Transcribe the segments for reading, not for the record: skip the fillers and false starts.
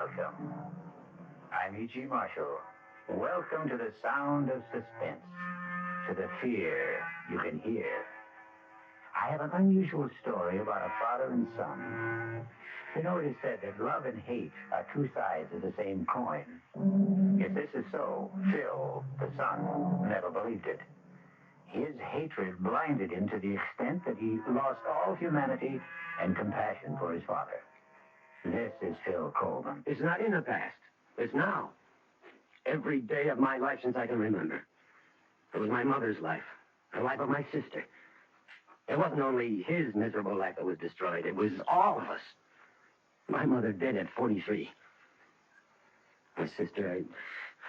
Welcome. I'm E.G. Marshall. Welcome to the sound of suspense, to the fear you can hear. I have an unusual story about a father and son. You know, it is said that love and hate are two sides of the same coin. If this is so, Phil, the son, never believed it. His hatred blinded him to the extent that he lost all humanity and compassion for his father. This is Phil Coleman. It's not in the past. It's now. Every day of my life since I can remember. It was my mother's life, the life of my sister. It wasn't only his miserable life that was destroyed. It was all of us. My mother dead at 43. My sister, I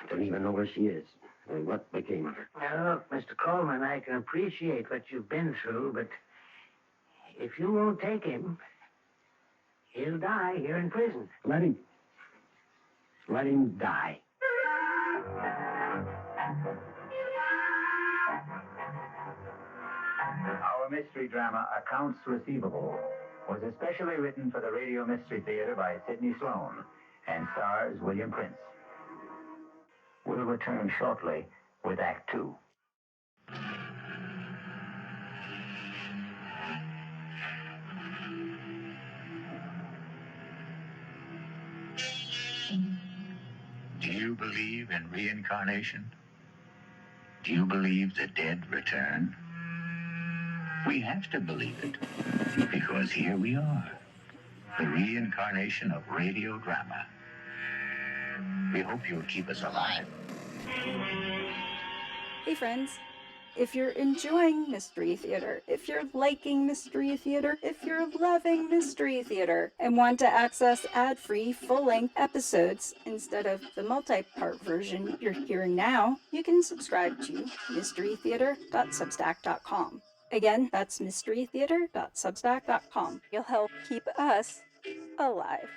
don't even know where she is. Or what became of her. Now, look, Mr. Coleman, I can appreciate what you've been through, but if you won't take him, he'll die here in prison. Let him die. Our mystery drama, Accounts Receivable, was especially written for the Radio Mystery Theater by Sidney Sloan and stars William Prince. We'll return shortly with Act Two. Do you believe in reincarnation? Do you believe the dead return? We have to believe it, because here we are, the reincarnation of radio drama. We hope you'll keep us alive. Hey friends, if you're enjoying Mystery Theater, if you're liking Mystery Theater, if you're loving Mystery Theater, and want to access ad-free, full-length episodes instead of the multi-part version you're hearing now, you can subscribe to mysterytheater.substack.com. Again, that's mysterytheater.substack.com. You'll help keep us alive.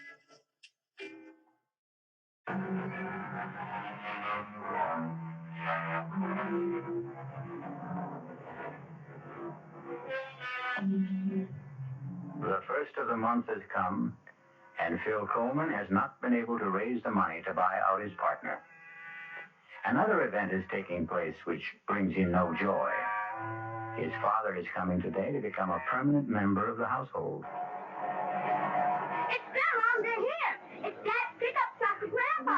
The first of the month has come, and Phil Coleman has not been able to raise the money to buy out his partner. Another event is taking place which brings him no joy. His father is coming today to become a permanent member of the household. It's Bill under here. It's Dad's pickup truck for Grandpa.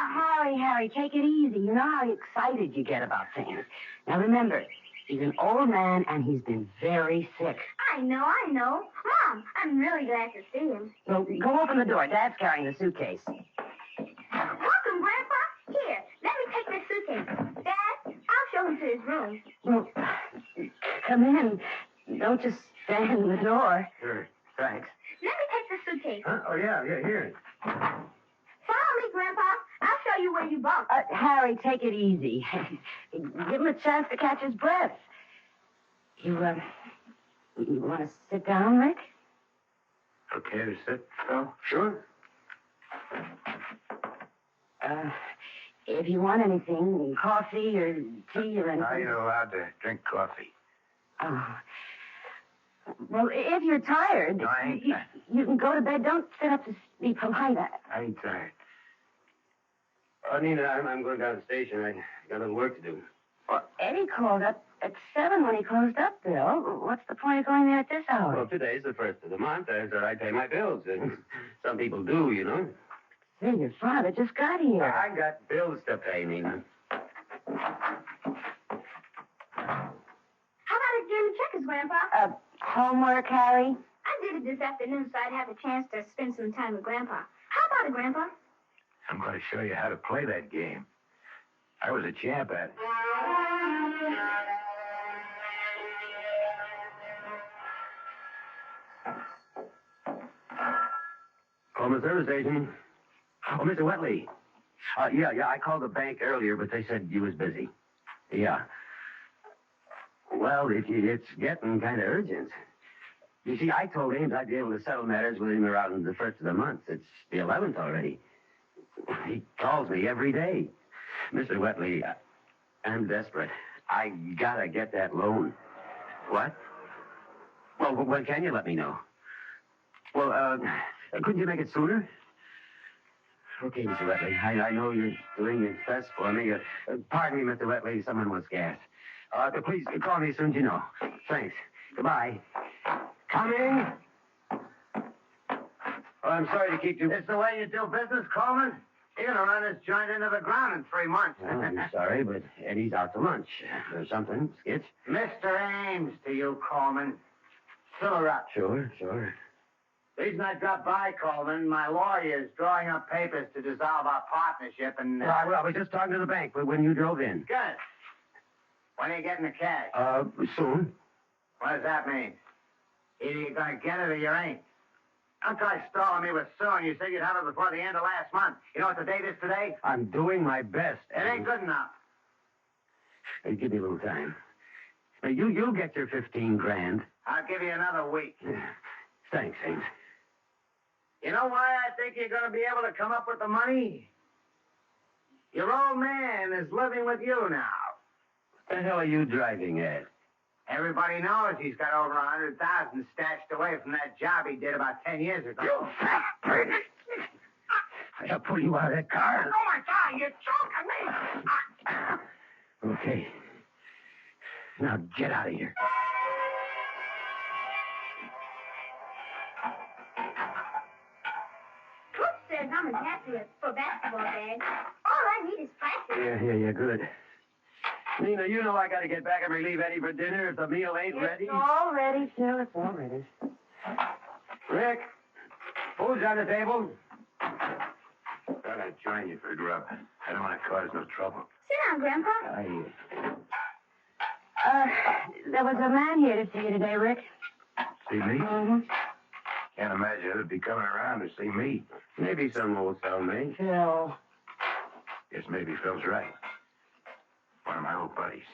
Harry, take it easy. You know how excited you get about things. Now remember, he's an old man and he's been very sick. I know. Mom, I'm really glad to see him. So go open the door. Dad's carrying the suitcase. Welcome, Grandpa. Here, let me take this suitcase. Dad, I'll show him to his room. Well, come in. Don't just stand in the door. Sure, thanks. Let me take the suitcase. Huh? Oh, yeah, here. Follow me, Grandpa. I'll show you where you bump. Harry, take it easy. Give him a chance to catch his breath. You want to sit down, Rick? Okay to sit, Phil? Sure. If you want anything, coffee or tea or anything. Are you allowed to drink coffee? Oh. Well, if you're tired, No, I ain't. You can go to bed. Don't sit up to be polite. I ain't tired. Oh, Nina, I'm going down to the station. I got a little work to do. Well, Eddie called up at 7 when he closed up, Bill. What's the point of going there at this hour? Well, today's the first of the month. So I pay my bills. Some people do, you know. Say, your father just got here. I got bills to pay, Nina. How about a game of checkers, Grandpa? Homework, Harry? I did it this afternoon so I'd have a chance to spend some time with Grandpa. How about it, Grandpa? I'm going to show you how to play that game. I was a champ at it. Coleman service station. Oh, Mr. Wetley. Yeah, I called the bank earlier, but they said you was busy. Yeah. Well, it's getting kind of urgent. You see, I told Ames I'd be able to settle matters with him around the first of the month. It's the 11th already. He calls me every day. Mr. Wetley, I'm desperate. I gotta get that loan. What? Well, when can you let me know? Well, couldn't you make it sooner? Okay, Mr. Wetley. I know you're doing your best for me. Pardon me, Mr. Wetley. Someone wants gas. Please call me as soon as you know. Thanks. Goodbye. Coming. Oh, I'm sorry to keep you. It's the way you do business, Coleman? You're gonna run this joint into the ground in 3 months. Oh, I'm sorry, but Eddie's out to lunch. Or something, Skitch. Mr. Ames to you, Coleman. Fill her up. Sure. Reason I dropped by, Coleman, my lawyer is drawing up papers to dissolve our partnership and... Well, I was just talking to the bank when you drove in. Good. When are you getting the cash? Soon. What does that mean? Either you're gonna get it or you ain't. Don't try stalling me with soon. You said you'd have it before the end of last month. You know what the date is today? I'm doing my best. It ain't good enough. Hey, give me a little time. Now, you'll get your 15 grand. I'll give you another week. Thanks, Ames. You know why I think you're gonna be able to come up with the money? Your old man is living with you now. What the hell are you driving at? Everybody knows he's got over 100,000 stashed away from that job he did about 10 years ago. You fat pig! I'll pull you out of that car. Oh, my God, you're choking me! Okay. Now get out of here. Coach says I'm as happy as for basketball, Dad. All I need is practice. Yeah, good. Nina, you know I got to get back and relieve Eddie for dinner if the meal ain't ready. It's all ready, Phil. It's all ready. Rick, food's on the table. Thought I'd join you for grub. I don't want to cause no trouble. Sit down, Grandpa. There was a man here to see you today, Rick. See me? Mm-hmm. Can't imagine who'd be coming around to see me. Maybe some old cellmate. Phil. Guess maybe Phil's right. One of my old buddies.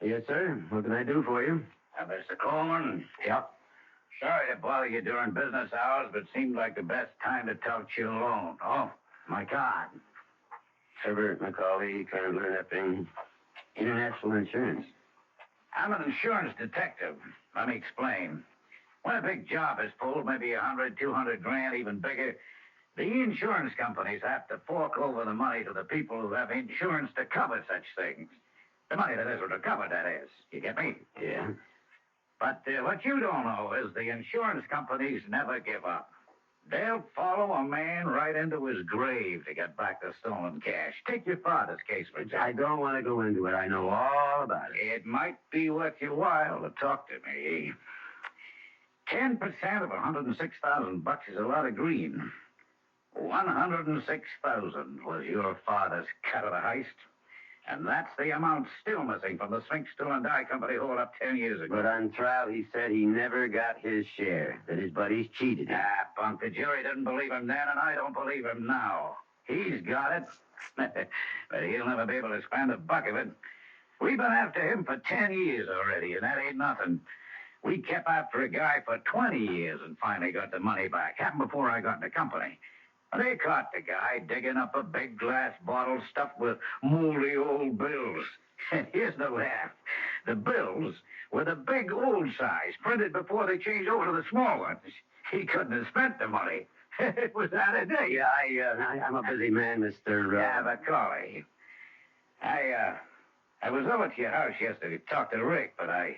Yes, sir. What can I do for you? Mr. Coleman. Yep. Sorry to bother you during business hours, but seemed like the best time to talk to you alone. Oh, My card. Herbert McCauley, Candler, Epping. International Insurance. I'm an insurance detective. Let me explain. When a big job is pulled, maybe 100, 200 grand, even bigger, the insurance companies have to fork over the money to the people who have insurance to cover such things. The money that isn't recovered, that is. You get me? Yeah. But what you don't know is the insurance companies never give up. They'll follow a man right into his grave to get back the stolen cash. Take your father's case, for example. I don't want to go into it. I know all about it. It might be worth your while to talk to me. 10% of 106,000 bucks is a lot of green. 106,000 was your father's cut of the heist. And that's the amount still missing from the Sphinx Tool and Die Company hold-up 10 years ago. But on trial, he said he never got his share, that his buddies cheated him. Punk, the jury didn't believe him then, and I don't believe him now. He's got it, but he'll never be able to spend a buck of it. We've been after him for 10 years already, and that ain't nothing. We kept after a guy for 20 years and finally got the money back. Happened before I got in the company. They caught the guy digging up a big glass bottle stuffed with moldy old bills. And here's the laugh. The bills were the big old size, printed before they changed over to the small ones. He couldn't have spent the money. It was out of date. Yeah, I'm a busy man, Mr. Yeah, but Collie, I was over to your house yesterday to talk to Rick, but I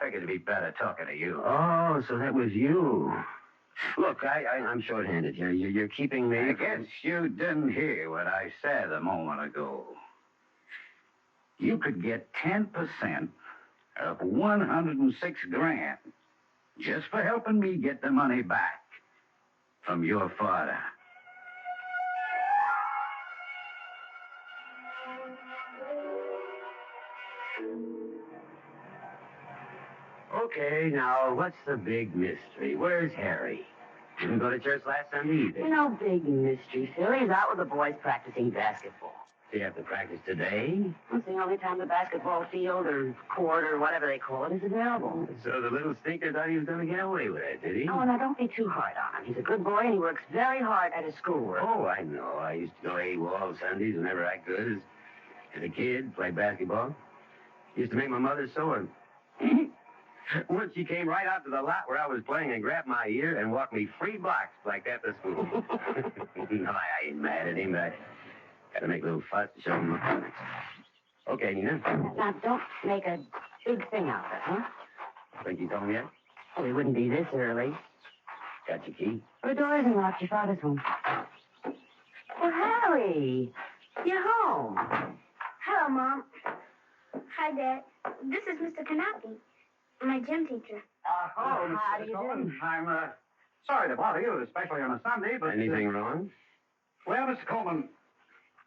figured it'd be better talking to you. Oh, so that was you. Look, I'm short-handed here. You're keeping me... I guess you didn't hear what I said a moment ago. You could get 10% of 106 grand just for helping me get the money back from your father. Okay, now, what's the big mystery? Where's Harry? Didn't go to church last Sunday either. No big mystery, Phil. He's out with the boys practicing basketball. Do you have to practice today? It's the only time the basketball field or court or whatever they call it is available. So the little stinker thought he was going to get away with it, did he? Oh, now don't be too hard on him. He's a good boy and he works very hard at his schoolwork. Oh, I know. I used to go AWOL Sundays whenever I could as a kid, play basketball. Used to make my mother sore. Once she came right out to the lot where I was playing and grabbed my ear and walked me 3 blocks like that to school. No, I ain't mad at him, but I gotta make a little fuss to show him my feelings. Okay, Nina. Now, don't make a big thing out of it, huh? Think he's home yet? Well, he wouldn't be this early. Got your key? The door isn't locked. Your father's home. Well, Harry, you're home. Hello, Mom. Hi, Dad. This is Mr. Kanaki, my gym teacher. Hello, How do Mr. you Coleman. do? I'm sorry to bother you, especially on a Sunday, but... Anything wrong? Well, Mr. Coleman,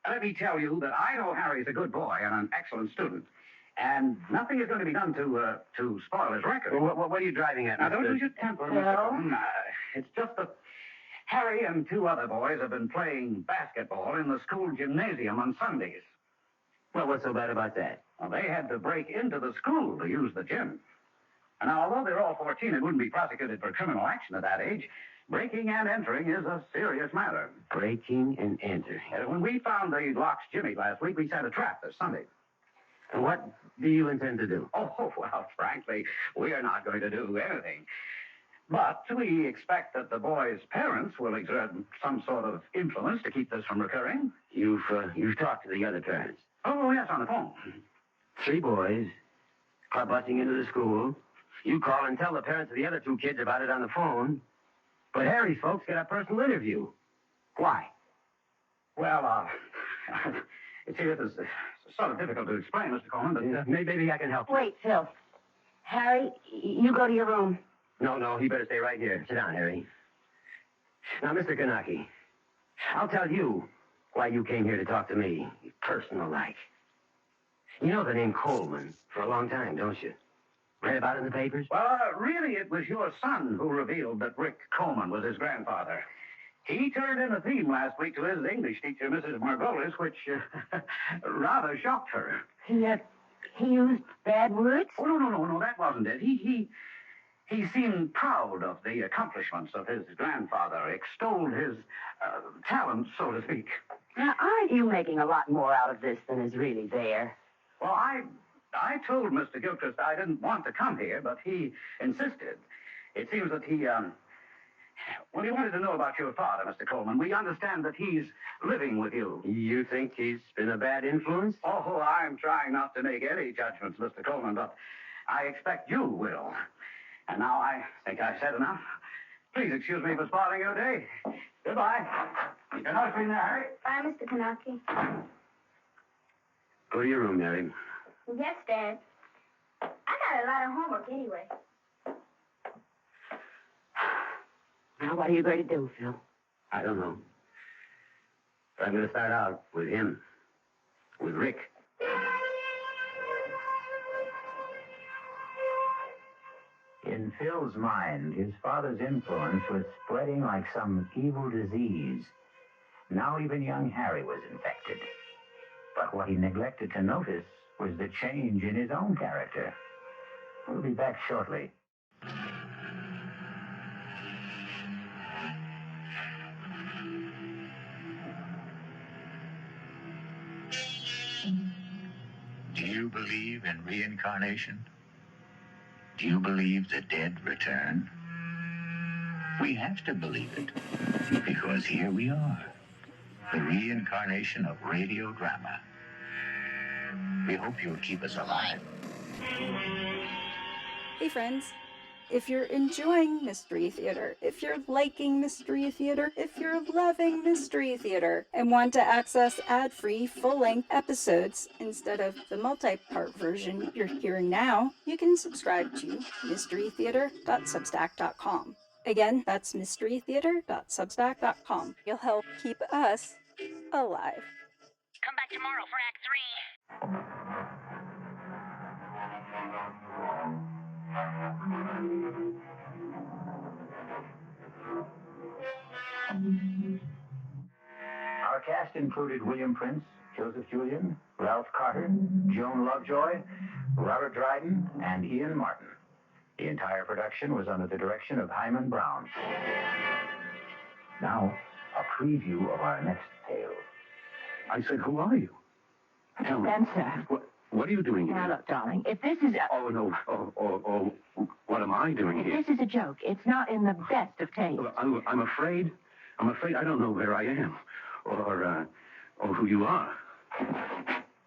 let me tell you that I know Harry's a good boy and an excellent student. And nothing is going to be done to spoil his record. Well, what are you driving at, Now, don't Mr. lose your temper, No. Mr. Coleman. It's just that Harry and 2 other boys have been playing basketball in the school gymnasium on Sundays. Well, what's so bad about that? Well, they had to break into the school to use the gym. And now, although they're all 14 and wouldn't be prosecuted for criminal action at that age, breaking and entering is a serious matter. Breaking and entering. When we found the locks Jimmy last week, we set a trap this Sunday. And what do you intend to do? Oh, well, frankly, we are not going to do anything. But we expect that the boys' parents will exert some sort of influence to keep this from recurring. You've talked to the other parents. Oh, yes, on the phone. 3 boys, car busting into the school. You call and tell the parents of the other 2 kids about it on the phone. But Harry's folks get a personal interview. Why? Well, you see, this is sort of difficult to explain, Mr. Coleman, but... Maybe I can help you. Wait, Phil. Harry, you go to your room. No, he better stay right here. Sit down, Harry. Now, Mr. Kanaki, I'll tell you why you came here to talk to me, personal-like. You know the name Coleman for a long time, don't you? Read about it in the papers? Well, really, it was your son who revealed that Rick Coleman was his grandfather. He turned in a theme last week to his English teacher, Mrs. Margolis, which rather shocked her. He used bad words? Oh, no, that wasn't it. He seemed proud of the accomplishments of his grandfather, extolled his talent, so to speak. Now, aren't you making a lot more out of this than is really there? Well, I told Mr. Gilchrist I didn't want to come here, but he insisted. It seems that he wanted to know about your father, Mr. Coleman. We understand that he's living with you. You think he's been a bad influence? Oh, I'm trying not to make any judgments, Mr. Coleman, but I expect you will. And now I think I've said enough. Please excuse me for spoiling your day. Goodbye. Good night, there, Harry. Bye, Mr. Kanaki. Go to your room, Mary. Yes, Dad. I got a lot of homework anyway. Now, what are you going to do, Phil? I don't know. But I'm going to start out with him. With Rick. In Phil's mind, his father's influence was spreading like some evil disease. Now even young Harry was infected. But what he neglected to notice was the change in his own character. We'll be back shortly. Do you believe in reincarnation? Do you believe the dead return? We have to believe it, because here we are, the reincarnation of radio drama. We hope you'll keep us alive. Hey friends, if you're enjoying Mystery Theater, if you're liking Mystery Theater, if you're loving Mystery Theater, and want to access ad-free full-length episodes instead of the multi-part version you're hearing now, you can subscribe to mysterytheater.substack.com. Again, that's mysterytheater.substack.com. You'll help keep us alive. Come back tomorrow for Act 3. Our cast included William Prince, Joseph Julian, Ralph Carter, Joan Lovejoy, Robert Dryden, and Ian Martin. The entire production was under the direction of Hyman Brown. Now, a preview of our next tale. I said, who are you? Tell me. Spencer. What? What are you doing Now, here? look, darling, if this is a... Oh, no. Oh, what am I doing here? This is a joke. It's not in the best of taste. I'm afraid I don't know where I am or who you are.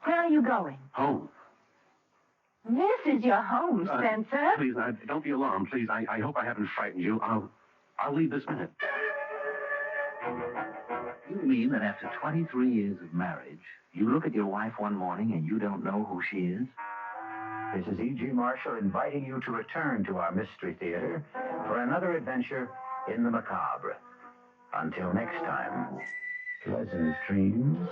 Where are you going? Home. This is your home, Spencer. Please, don't be alarmed, please. I hope I haven't frightened you. I'll leave this minute. You mean that after 23 years of marriage, you look at your wife one morning and you don't know who she is? This is E.G. Marshall inviting you to return to our Mystery Theater for another adventure in the macabre. Until next time, pleasant dreams.